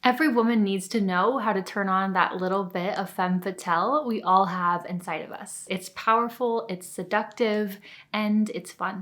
Every woman needs to know how to turn on that little bit of femme fatale we all have inside of us. It's powerful, it's seductive, and it's fun.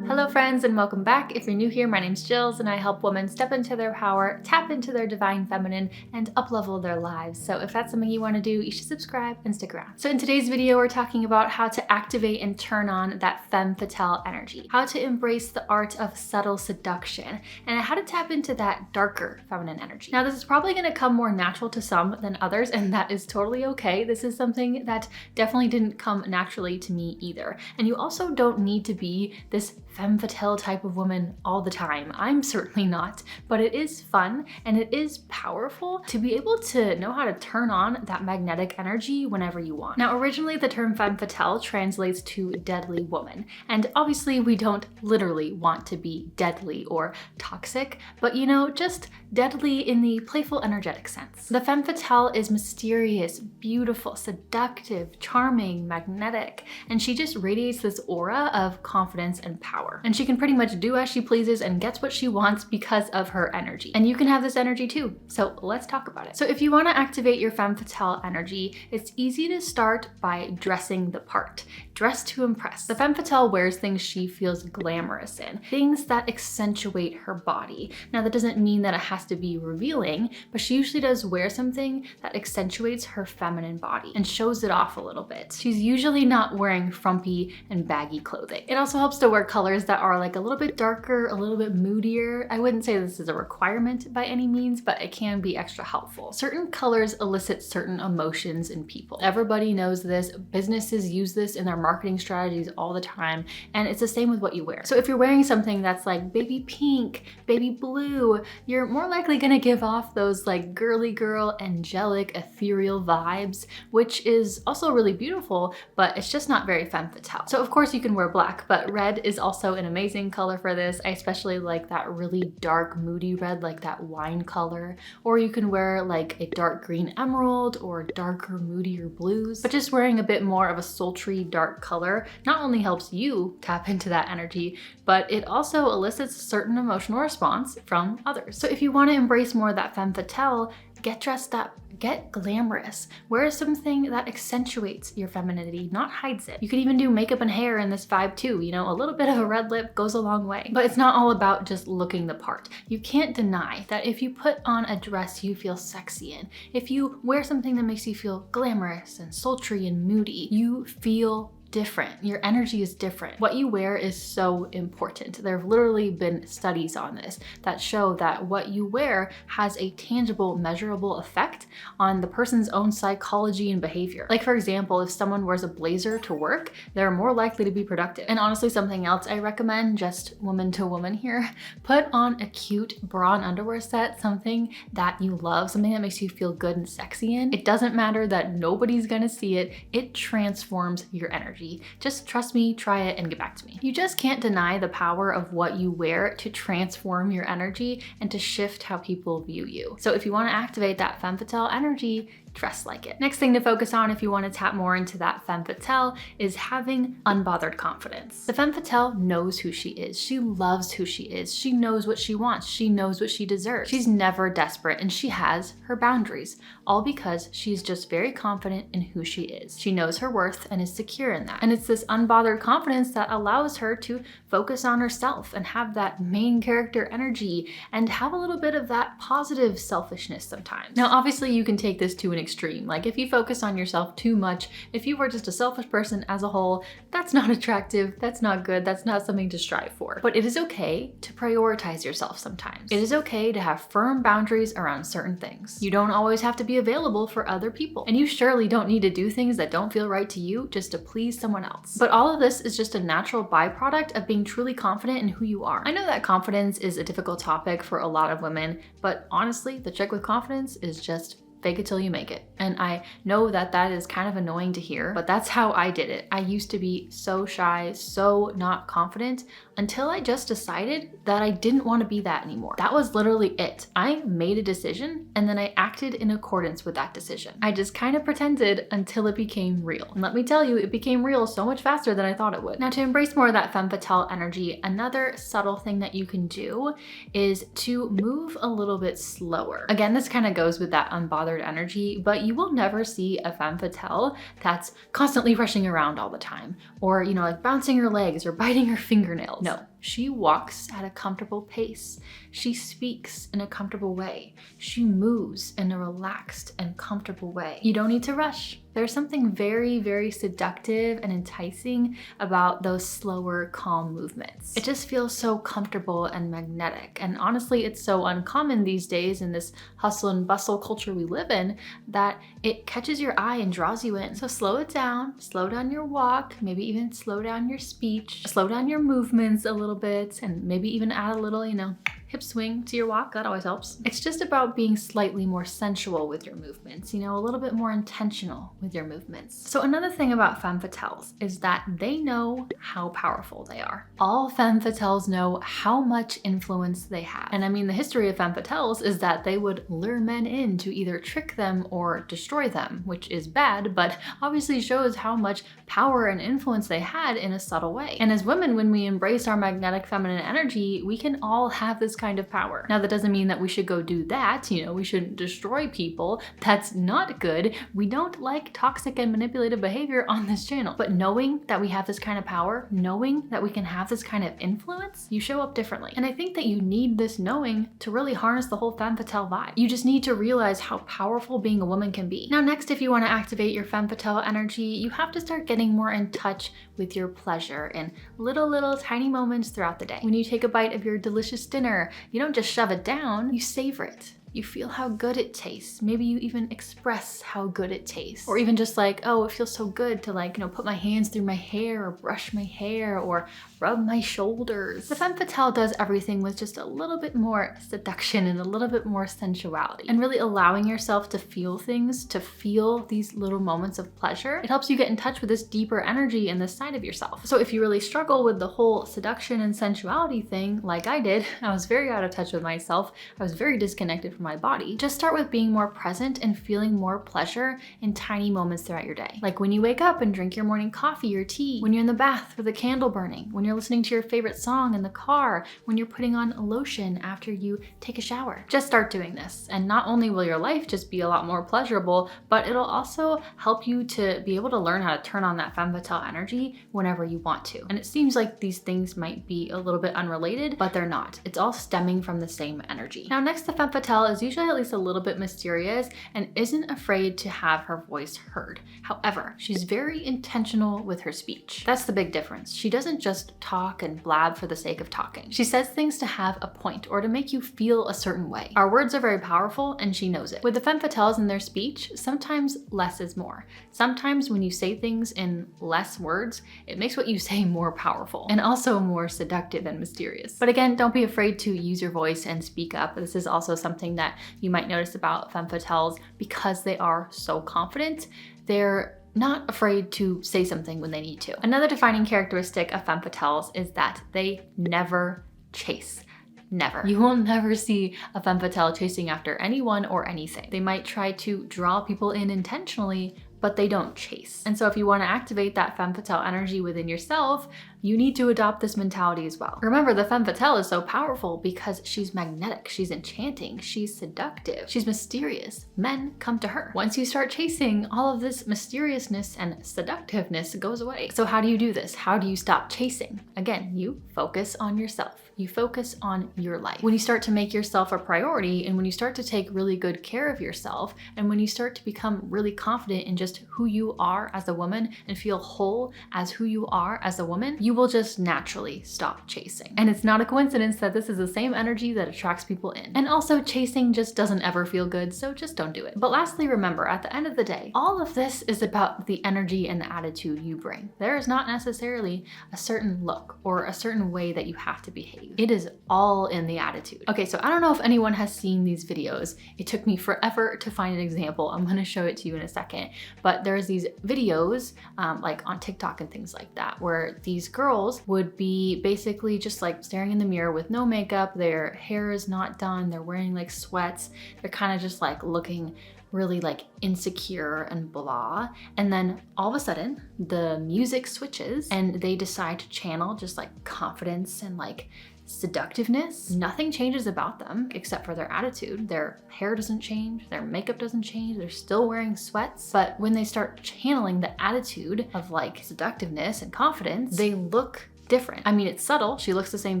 Hello friends and welcome back. If you're new here, my name's Jillz and I help women step into their power, tap into their divine feminine, and uplevel their lives. So if that's something you want to do, you should subscribe and stick around. So in today's video, we're talking about how to activate and turn on that femme fatale energy, how to embrace the art of subtle seduction, and how to tap into that darker feminine energy. Now this is probably going to come more natural to some than others, and that is totally okay. This is something that definitely didn't come naturally to me either. And you also don't need to be this femme fatale type of woman all the time. I'm certainly not, but it is fun and it is powerful to be able to know how to turn on that magnetic energy whenever you want. Now, originally the term femme fatale translates to deadly woman, and obviously we don't literally want to be deadly or toxic, but you know, just deadly in the playful, energetic sense. The femme fatale is mysterious, beautiful, seductive, charming, magnetic, and she just radiates this aura of confidence and power. And she can pretty much do as she pleases and gets what she wants because of her energy. And you can have this energy too. So let's talk about it. So if you want to activate your femme fatale energy, it's easy to start by dressing the part. Dress to impress. The femme fatale wears things she feels glamorous in, things that accentuate her body. Now that doesn't mean that it has to be revealing, but she usually does wear something that accentuates her feminine body and shows it off a little bit. She's usually not wearing frumpy and baggy clothing. It also helps to wear colors that are like a little bit darker, a little bit moodier. I wouldn't say this is a requirement by any means, but it can be extra helpful. Certain colors elicit certain emotions in people. Everybody knows this. Businesses use this in their marketing strategies all the time, and it's the same with what you wear. So if you're wearing something that's like baby pink, baby blue, you're more likely gonna give off those like girly girl, angelic, ethereal vibes, which is also really beautiful, but it's just not very femme fatale. So of course you can wear black, but red is also an amazing color for this. I especially like that really dark, moody red, like that wine color. Or you can wear like a dark green emerald or darker, moodier blues. But just wearing a bit more of a sultry, dark color not only helps you tap into that energy, but it also elicits a certain emotional response from others. So if you want to embrace more of that femme fatale, get dressed up, get glamorous. Wear something that accentuates your femininity, not hides it. You could even do makeup and hair in this vibe too. You know, a little bit of a red lip goes a long way. But it's not all about just looking the part. You can't deny that if you put on a dress you feel sexy in, if you wear something that makes you feel glamorous and sultry and moody, you feel different. Your energy is different. What you wear is so important. There have literally been studies on this that show that what you wear has a tangible, measurable effect on the person's own psychology and behavior. Like for example, if someone wears a blazer to work, they're more likely to be productive. And honestly, something else I recommend, just woman to woman here, put on a cute bra and underwear set, something that you love, something that makes you feel good and sexy in. It doesn't matter that nobody's gonna see it. It transforms your energy. Just trust me, try it, and get back to me. You just can't deny the power of what you wear to transform your energy and to shift how people view you. So if you want to activate that femme fatale energy, dress like it. Next thing to focus on if you want to tap more into that femme fatale is having unbothered confidence. The femme fatale knows who she is. She loves who she is. She knows what she wants. She knows what she deserves. She's never desperate, and she has her boundaries, all because she's just very confident in who she is. She knows her worth and is secure in that. And it's this unbothered confidence that allows her to focus on herself and have that main character energy and have a little bit of that positive selfishness sometimes. Now, obviously you can take this to an extreme. Like if you focus on yourself too much, if you were just a selfish person as a whole, that's not attractive, that's not good, that's not something to strive for. But it is okay to prioritize yourself sometimes. It is okay to have firm boundaries around certain things. You don't always have to be available for other people. And you surely don't need to do things that don't feel right to you just to please someone else. But all of this is just a natural byproduct of being truly confident in who you are. I know that confidence is a difficult topic for a lot of women, but honestly, the trick with confidence is just fake it till you make it. And I know that that is kind of annoying to hear, but that's how I did it. I used to be so shy, so not confident, until I just decided that I didn't want to be that anymore. That was literally it. I made a decision and then I acted in accordance with that decision. I just kind of pretended until it became real. And let me tell you, it became real so much faster than I thought it would. Now, to embrace more of that femme fatale energy, another subtle thing that you can do is to move a little bit slower. Again, this kind of goes with that unbothered energy, but you will never see a femme fatale that's constantly rushing around all the time, or, you know, like bouncing her legs or biting her fingernails. No, she walks at a comfortable pace. She speaks in a comfortable way. She moves in a relaxed and comfortable way. You don't need to rush. There's something very, very seductive and enticing about those slower, calm movements. It just feels so comfortable and magnetic. And honestly, it's so uncommon these days in this hustle and bustle culture we live in that it catches your eye and draws you in. So slow down your walk, maybe even slow down your speech, slow down your movements a little bit, and maybe even add a little, you know, hip swing to your walk. That always helps. It's just about being slightly more sensual with your movements, you know, a little bit more intentional with your movements. So another thing about femme fatales is that they know how powerful they are. All femme fatales know how much influence they have. And I mean, the history of femme fatales is that they would lure men in to either trick them or destroy them, which is bad, but obviously shows how much power and influence they had in a subtle way. And as women, when we embrace our magnetic feminine energy, we can all have this kind of power. Now, that doesn't mean that we should go do that. You know, we shouldn't destroy people. That's not good. We don't like toxic and manipulative behavior on this channel. But knowing that we have this kind of power, knowing that we can have this kind of influence, you show up differently. And I think that you need this knowing to really harness the whole femme fatale vibe. You just need to realize how powerful being a woman can be. Now, next, if you want to activate your femme fatale energy, you have to start getting more in touch with your pleasure in little tiny moments throughout the day. When you take a bite of your delicious dinner, you don't just shove it down, you savor it. You feel how good it tastes. Maybe you even express how good it tastes. Or even just like, oh, it feels so good to, like, you know, put my hands through my hair or brush my hair or rub my shoulders. The femme fatale does everything with just a little bit more seduction and a little bit more sensuality. And really allowing yourself to feel things, to feel these little moments of pleasure, it helps you get in touch with this deeper energy in this side of yourself. So if you really struggle with the whole seduction and sensuality thing, like I did, I was very out of touch with myself. I was very disconnected from my body. Just start with being more present and feeling more pleasure in tiny moments throughout your day. Like when you wake up and drink your morning coffee or tea, when you're in the bath with a candle burning, when you're listening to your favorite song in the car, when you're putting on lotion after you take a shower. Just start doing this. And not only will your life just be a lot more pleasurable, but it'll also help you to be able to learn how to turn on that femme fatale energy whenever you want to. And it seems like these things might be a little bit unrelated, but they're not. It's all stemming from the same energy. Now, next, the femme fatale is usually at least a little bit mysterious and isn't afraid to have her voice heard. However, she's very intentional with her speech. That's the big difference. She doesn't just talk and blab for the sake of talking. She says things to have a point or to make you feel a certain way. Our words are very powerful and she knows it. With the femme fatales in their speech, sometimes less is more. Sometimes when you say things in less words, it makes what you say more powerful and also more seductive and mysterious. But again, don't be afraid to use your voice and speak up. This is also something that you might notice about femme fatales because they are so confident. They're not afraid to say something when they need to. Another defining characteristic of femme fatales is that they never chase. Never. You will never see a femme fatale chasing after anyone or anything. They might try to draw people in intentionally, but they don't chase. And so if you want to activate that femme fatale energy within yourself, you need to adopt this mentality as well. Remember, the femme fatale is so powerful because she's magnetic, she's enchanting, she's seductive, she's mysterious. Men come to her. Once you start chasing, all of this mysteriousness and seductiveness goes away. So how do you do this? How do you stop chasing? Again, you focus on yourself. You focus on your life. When you start to make yourself a priority and when you start to take really good care of yourself and when you start to become really confident in just who you are as a woman and feel whole as who you are as a woman, you you will just naturally stop chasing. And it's not a coincidence that this is the same energy that attracts people in. And also, chasing just doesn't ever feel good, so just don't do it. But lastly, remember, at the end of the day, all of this is about the energy and the attitude you bring. There is not necessarily a certain look or a certain way that you have to behave. It is all in the attitude. Okay, so I don't know if anyone has seen these videos. It took me forever to find an example. I'm gonna show it to you in a second. But there's these videos like on TikTok and things like that, where these girls would be basically just like staring in the mirror with no makeup, their hair is not done, they're wearing like sweats, they're kind of just like looking really like insecure and blah. And then all of a sudden the music switches and they decide to channel just like confidence and like seductiveness. Nothing changes about them except for their attitude. Their hair doesn't change, their makeup doesn't change, they're still wearing sweats. But when they start channeling the attitude of like seductiveness and confidence, they look different. I mean, it's subtle, she looks the same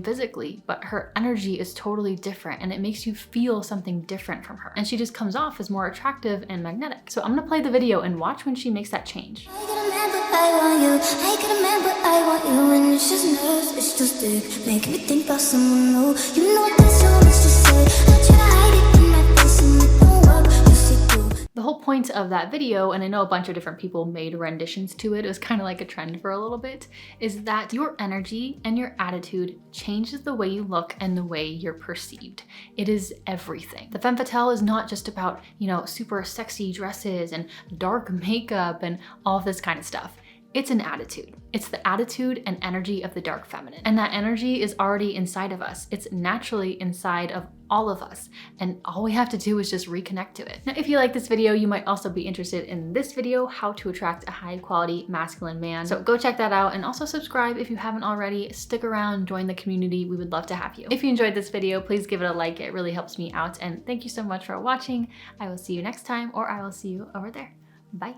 physically, but her energy is totally different and it makes you feel something different from her. And she just comes off as more attractive and magnetic. So I'm gonna play the video and watch when she makes that change. I can remember I want you, I can remember I want you, and it's just nerves, it's just dick, making me think about someone new. You know there's so much to say, I try to hide it in my face and it don't work, you see through. The whole point of that video, and I know a bunch of different people made renditions to it, it was kind of like a trend for a little bit, is that your energy and your attitude changes the way you look and the way you're perceived. It is everything. The Femme Fatale is not just about, you know, super sexy dresses and dark makeup and all of this kind of stuff. It's an attitude. It's the attitude and energy of the dark feminine. And that energy is already inside of us. It's naturally inside of all of us. And all we have to do is just reconnect to it. Now, if you like this video, you might also be interested in this video, how to attract a high quality masculine man. So go check that out and also subscribe if you haven't already. Stick around, join the community. We would love to have you. If you enjoyed this video, please give it a like. It really helps me out. And thank you so much for watching. I will see you next time, or I will see you over there. Bye.